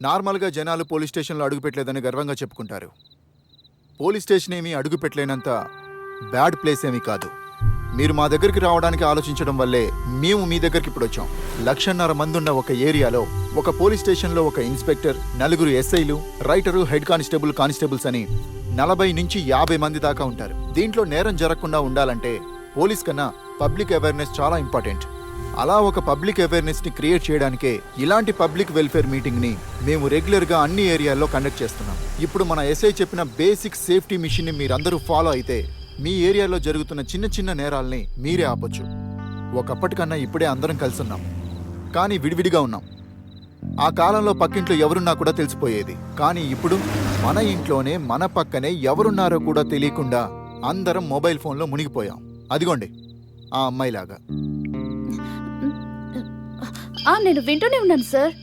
నార్మల్గా జనాలు పోలీస్ స్టేషన్లో అడుగుపెట్టలేదని గర్వంగా చెప్పుకుంటారు. పోలీస్ స్టేషన్ ఏమీ అడుగుపెట్టలేనంత బ్యాడ్ ప్లేస్ ఏమీ కాదు. మీరు మా దగ్గరికి రావడానికి ఆలోచించడం వల్లే మేము మీ దగ్గరికి ఇప్పుడు వచ్చాం. 1,50,000 మంది ఉన్న ఒక ఏరియాలో ఒక పోలీస్ స్టేషన్లో ఒక ఇన్స్పెక్టర్, 4 ఎస్ఐలు, రైటరు, హెడ్ కానిస్టేబుల్స్ అని 40 నుంచి 50 మంది దాకా ఉంటారు. దీంట్లో నేరం జరగకుండా ఉండాలంటే పోలీస్ కన్నా పబ్లిక్ అవేర్నెస్ చాలా ఇంపార్టెంట్. అలా ఒక పబ్లిక్ అవేర్నెస్ని క్రియేట్ చేయడానికే ఇలాంటి పబ్లిక్ వెల్ఫేర్ మీటింగ్ని మేము రెగ్యులర్గా అన్ని ఏరియాల్లో కండక్ట్ చేస్తున్నాం. ఇప్పుడు మన ఎస్ఐ చెప్పిన బేసిక్ సేఫ్టీ మిషన్ని మీరందరూ ఫాలో అయితే మీ ఏరియాలో జరుగుతున్న చిన్న చిన్న నేరాల్ని మీరే ఆపొచ్చు. ఒకప్పటికన్నా ఇప్పుడే అందరం కలిసి ఉన్నాం, కానీ విడివిడిగా ఉన్నాం. ఆ కాలంలో పక్కింట్లో ఎవరున్నా కూడా తెలిసిపోయేది. కానీ ఇప్పుడు మన ఇంట్లోనే మన పక్కనే ఎవరున్నారో కూడా తెలియకుండా అందరం మొబైల్ ఫోన్లో మునిగిపోయాం. అదిగోండి ఆ అమ్మాయిలాగా. నేను వింటూనే ఉన్నాను సార్.